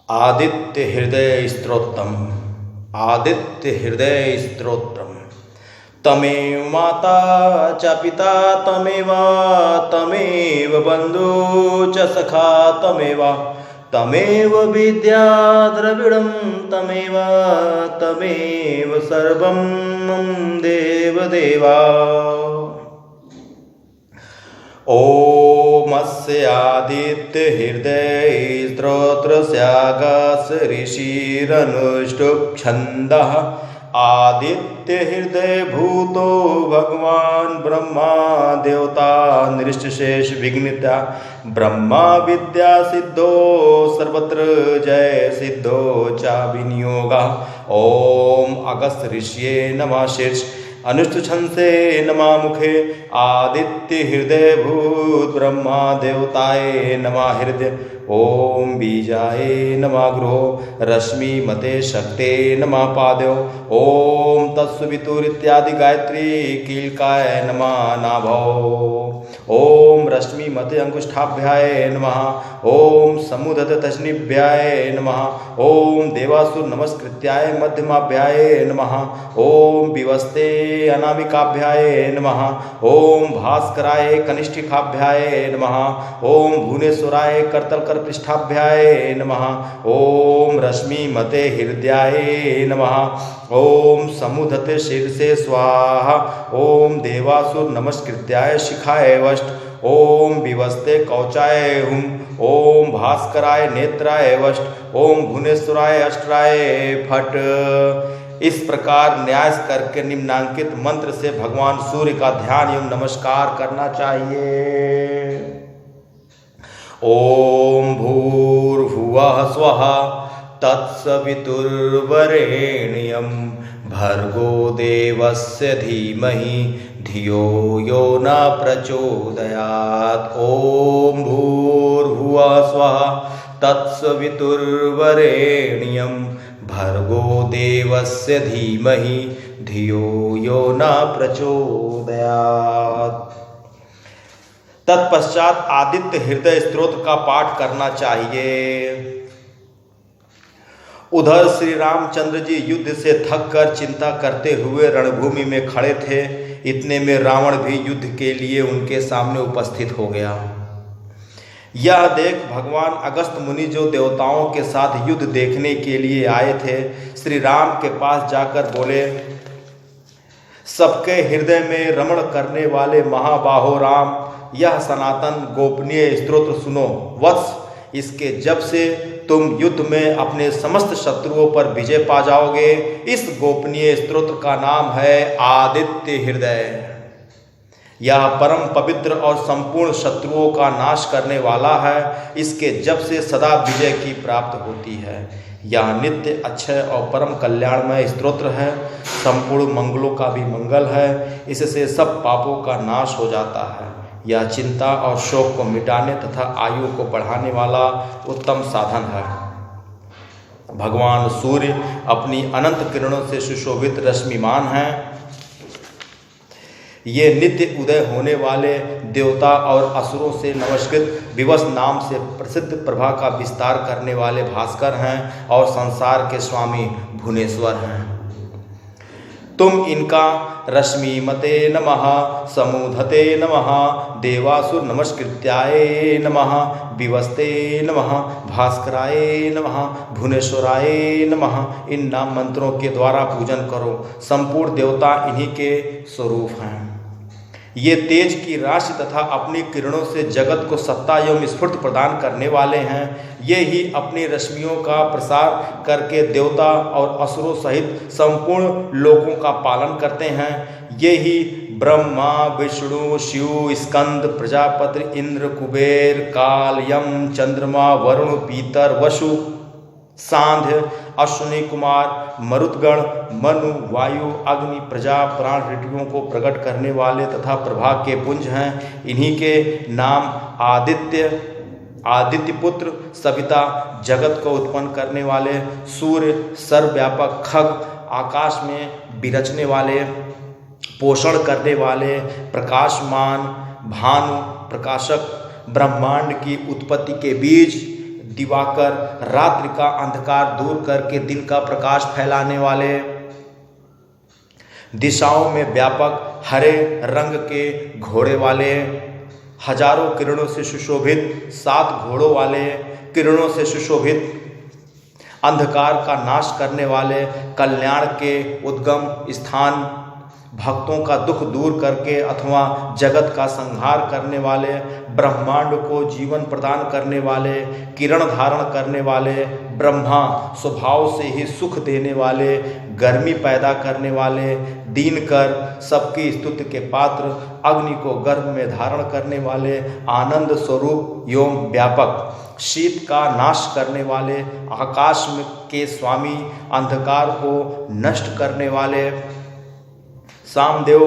आदित्य हृदय स्तोत्रम। आदित्य हृदय स्तोत्रम। तमेव माता च पिता तमेव तमेव बंधु च सखा तमेव विद्या द्रविड़ं तमेव तमेव सर्वं देवदेवा। ओमस्य आदित्य हृदय स्तोत्रस्यागास ऋषिरनुष्टुप् छन्दः। आदित्य हृदय भूतो भगवान ब्रह्मा देवता नृष्टशेष विघ्निता। ब्रह्मा विद्या सिद्धो सर्वत्र जय सिद्धो च विनियोगा। ओम अगस्त ऋषिये नमः शीर्ष अनुष्ठुछंसे नमः मुखे। आदित्य हृदय भूत ब्रह्मा देवताये नमः हृदय। ओम बीजाय नमः गृहो रश्मि मते शक्ते नमः पादयो। ओम तत्सवितुर इत्यादि गायत्री कीलकाय नमः नाभो। ओम रश्मि मते अंगुष्ठाभ्याय नमः। ओम समुदत तजनिभ्याय नमः। ओम देवासुर नमस्कृत्याय मध्यमाभ्याय नमः। ओम विवस्ते अनामिकाभ्याय नमः। ओम भास्कराय कनिष्ठिकाभ्याय नमः। ओम भुवनेश्वराय करतलकर पृष्ठाभ्याय नमः। ओम रश्मि मते हृदयाय नमः। ओम समुदते शीर्षे स्वाहा। ओम देवासुर नमस्कृत्याय शिखाय वष्ट। ओम विवस्ते कौचाय हुम। ओम भास्कराय नेत्राय वष्ट। ओम भुवनेश्वराय अष्ट्राय फट। इस प्रकार न्यास करके निम्नांकित मंत्र से भगवान सूर्य का ध्यान एवं नमस्कार करना चाहिए। ओम भूर्भुवः स्वः तत्सवितुर्वरेण्यं भर्गो देवस्य धीमहि धियो यो न प्रचोदयात्। ओम भूर्भुवः स्वः तत्सवितुर्वरेण्यं भर्गो देवस्य धीमहि धियो यो न प्रचोदयात्। तत्पश्चात आदित्य हृदय स्तोत्र का पाठ करना चाहिए। उधर श्री रामचंद्र जी युद्ध से थककर चिंता करते हुए रणभूमि में खड़े थे। इतने में रावण भी युद्ध के लिए उनके सामने उपस्थित हो गया। यह देख भगवान अगस्त मुनि जो देवताओं के साथ युद्ध देखने के लिए आए थे, श्री राम के पास जाकर बोले, सबके हृदय में रमण करने वाले महाबाहो राम, यह सनातन गोपनीय स्तोत्र सुनो। वत्स, इसके जप से तुम युद्ध में अपने समस्त शत्रुओं पर विजय पा जाओगे। इस गोपनीय स्तोत्र का नाम है आदित्य हृदय। यह परम पवित्र और संपूर्ण शत्रुओं का नाश करने वाला है। इसके जप से सदा विजय की प्राप्ति होती है। यह नित्य अक्षय और परम कल्याणमय स्तोत्र है। संपूर्ण मंगलों का भी मंगल है। इससे सब पापों का नाश हो जाता है। यह चिंता और शोक को मिटाने तथा आयु को बढ़ाने वाला उत्तम साधन है। भगवान सूर्य अपनी अनंत किरणों से सुशोभित रश्मिमान हैं। ये नित्य उदय होने वाले देवता और असुरों से नमस्कृत विवश नाम से प्रसिद्ध प्रभा का विस्तार करने वाले भास्कर हैं और संसार के स्वामी भुवनेश्वर हैं। तुम इनका रश्मि मते नमः, समूधते नमः, देवासुर नमस्कृत्याय नमः, विवस्ते नमः, भास्कराय नमः, भुवनेश्वराय नमः, इन नाम मंत्रों के द्वारा पूजन करो। संपूर्ण देवता इन्हीं के स्वरूप हैं। ये तेज की राशि तथा अपनी किरणों से जगत को सत्ता एवं स्फूर्ति प्रदान करने वाले हैं। ये ही अपनी रश्मियों का प्रसार करके देवता और असुरों सहित संपूर्ण लोकों का पालन करते हैं। ये ही ब्रह्मा विष्णु शिव स्कंद प्रजापति इंद्र कुबेर काल यम चंद्रमा वरुण पीतर वसु सांध्य अश्विनी कुमार मरुदगण मनु वायु अग्नि प्रजा प्राण ऋतुओं को प्रकट करने वाले तथा प्रभा के पुंज हैं। इन्हीं के नाम आदित्य पुत्र सविता जगत को उत्पन्न करने वाले, सूर्य सर्वव्यापक खग आकाश में विरचने वाले, पोषण करने वाले, प्रकाशमान भानु प्रकाशक, ब्रह्मांड की उत्पत्ति के बीज, दिवाकर, रात्रि का अंधकार दूर करके दिन का प्रकाश फैलाने वाले, दिशाओं में व्यापक हरे रंग के घोड़े वाले, हजारों किरणों से सुशोभित 7 घोड़ों वाले, किरणों से सुशोभित, अंधकार का नाश करने वाले, कल्याण के उद्गम स्थान, भक्तों का दुख दूर करके अथवा जगत का संहार करने वाले, ब्रह्मांड को जीवन प्रदान करने वाले, किरण धारण करने वाले, ब्रह्मा स्वभाव से ही सुख देने वाले, गर्मी पैदा करने वाले, दीनकर सबकी स्तुति के पात्र, अग्नि को गर्भ में धारण करने वाले, आनंद स्वरूप एवं व्यापक, शीत का नाश करने वाले, आकाश में के स्वामी, अंधकार को नष्ट करने वाले, सामदेव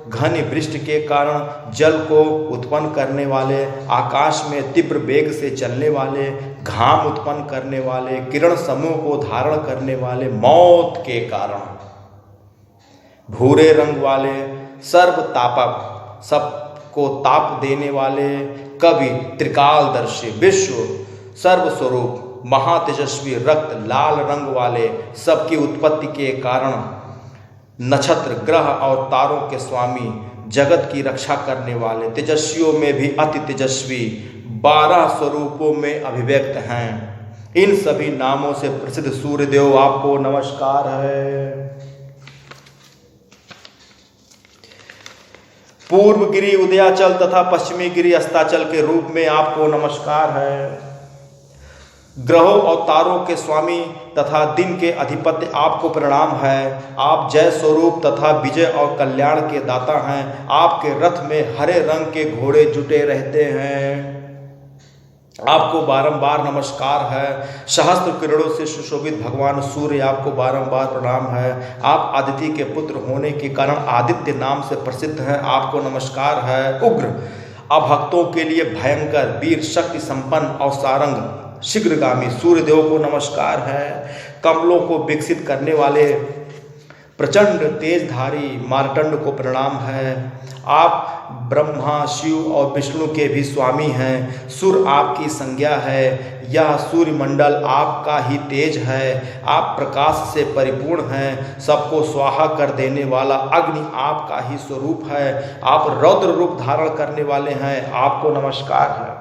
घन वृष्टि के कारण जल को उत्पन्न करने वाले, आकाश में तीव्र वेग से चलने वाले, घाम उत्पन्न करने वाले, किरण समूह को धारण करने वाले, मौत के कारण भूरे रंग वाले, सर्व तापक, सबको ताप देने वाले, कवि त्रिकालदर्शी, विश्व सर्वस्वरूप, महातेजस्वी रक्त लाल रंग वाले, सबकी उत्पत्ति के कारण नक्षत्र ग्रह और तारों के स्वामी, जगत की रक्षा करने वाले, तेजस्वियों में भी अति तेजस्वी, 12 स्वरूपों में अभिव्यक्त हैं। इन सभी नामों से प्रसिद्ध सूर्यदेव आपको नमस्कार है। पूर्व गिरि उदयाचल तथा पश्चिमी गिरि अस्ताचल के रूप में आपको नमस्कार है। ग्रहों और तारों के स्वामी तथा दिन के अधिपति आपको प्रणाम है। आप जय स्वरूप तथा विजय और कल्याण के दाता हैं। आपके रथ में हरे रंग के घोड़े जुटे रहते हैं। आपको बारंबार नमस्कार है। सहस्त्र किरणों से सुशोभित भगवान सूर्य आपको बारंबार प्रणाम है। आप आदित्य के पुत्र होने के कारण आदित्य नाम से प्रसिद्ध हैं। आपको नमस्कार है। उग्र अभक्तों के लिए भयंकर, वीर, शक्ति संपन्न और सारंग शीघ्रगामी सूर्यदेव को नमस्कार है। कमलों को विकसित करने वाले प्रचंड तेजधारी मार्तंड को प्रणाम है। आप ब्रह्मा, शिव और विष्णु के भी स्वामी हैं। सुर आपकी संज्ञा है। यह सूर्यमंडल आपका ही तेज है। आप प्रकाश से परिपूर्ण हैं। सबको स्वाहा कर देने वाला अग्नि आपका ही स्वरूप है। आप रौद्र रूप धारण करने वाले हैं। आपको नमस्कार है।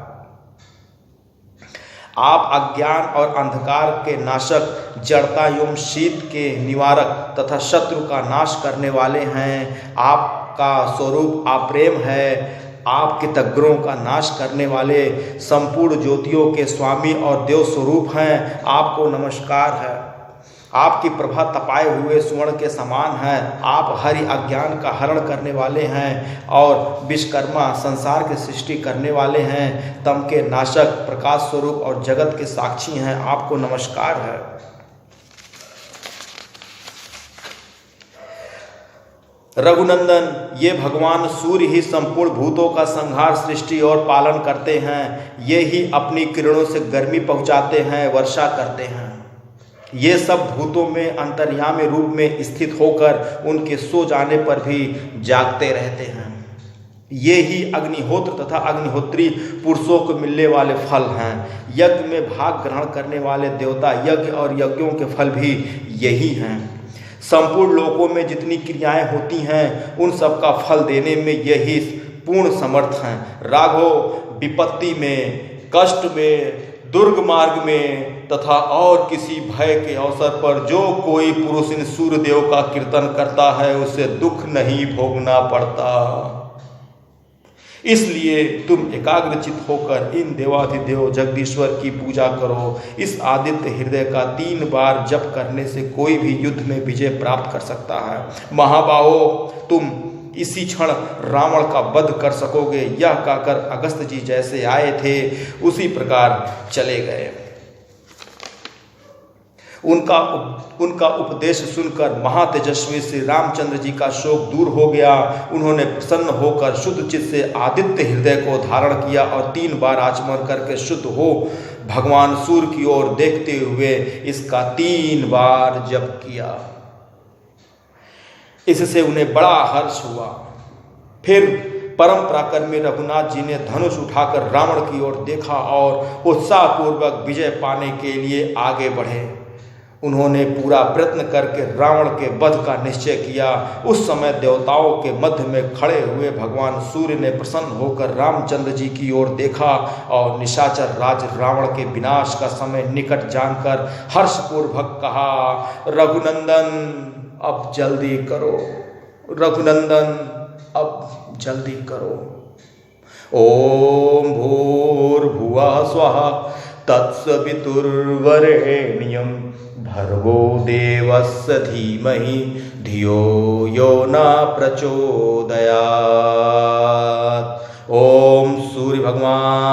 आप अज्ञान और अंधकार के नाशक, जड़ता एवं शीत के निवारक तथा शत्रु का नाश करने वाले हैं। आपका स्वरूप अप्रेम है। आप कितग्रों का नाश करने वाले संपूर्ण ज्योतियों के स्वामी और देव स्वरूप हैं। आपको नमस्कार है। आपकी प्रभा तपाए हुए स्वर्ण के समान है। आप हरि अज्ञान का हरण करने वाले हैं और विश्वकर्मा संसार की सृष्टि करने वाले हैं। तम के नाशक, प्रकाश स्वरूप और जगत के साक्षी हैं। आपको नमस्कार है। रघुनंदन, ये भगवान सूर्य ही संपूर्ण भूतों का संहार, सृष्टि और पालन करते हैं। ये ही अपनी किरणों से गर्मी पहुंचाते हैं, वर्षा करते हैं। ये सब भूतों में अंतर्यामी रूप में स्थित होकर उनके सो जाने पर भी जागते रहते हैं। ये ही अग्निहोत्र तथा अग्निहोत्री पुरुषों को मिलने वाले फल हैं। यज्ञ में भाग ग्रहण करने वाले देवता, यज्ञ और यज्ञों के फल भी यही हैं। संपूर्ण लोकों में जितनी क्रियाएं होती हैं उन सब का फल देने में यही पूर्ण समर्थ हैं। राघव, विपत्ति में, कष्ट में, दुर्ग मार्ग में तथा और किसी भय के अवसर पर जो कोई पुरुष इन सूर्यदेव का कीर्तन करता है उसे दुख नहीं भोगना पड़ता। इसलिए तुम एकाग्रचित होकर इन देवाधिदेव जगदीश्वर की पूजा करो। इस आदित्य हृदय का 3 बार जप करने से कोई भी युद्ध में विजय प्राप्त कर सकता है। महाबाहो, तुम इसी क्षण रावण का वध कर सकोगे। यह कहकर अगस्त जी जैसे आए थे उसी प्रकार चले गए। उनका उपदेश सुनकर महातेजस्वी श्री रामचंद्र जी का शोक दूर हो गया। उन्होंने प्रसन्न होकर शुद्ध चित्त से आदित्य हृदय को धारण किया और 3 बार आचमन करके शुद्ध हो भगवान सूर्य की ओर देखते हुए इसका 3 बार जप किया। इससे उन्हें बड़ा हर्ष हुआ। फिर परम पराक्रमी रघुनाथ जी ने धनुष उठाकर रावण की ओर देखा और उत्साहपूर्वक विजय पाने के लिए आगे बढ़े। उन्होंने पूरा प्रयत्न करके रावण के वध का निश्चय किया। उस समय देवताओं के मध्य में खड़े हुए भगवान सूर्य ने प्रसन्न होकर रामचंद्र जी की ओर देखा और निशाचर राज रावण के विनाश का समय निकट जानकर हर्षपूर्वक कहा, रघुनंदन अब जल्दी करो, रघुनंदन अब जल्दी करो। ओम भूर्भुवः स्वः तत्सवितुर्वरेण्यं भर्गो देवस्य धीमहि धियो यो न प्रचोदयात्। ओम सूर्य भगवान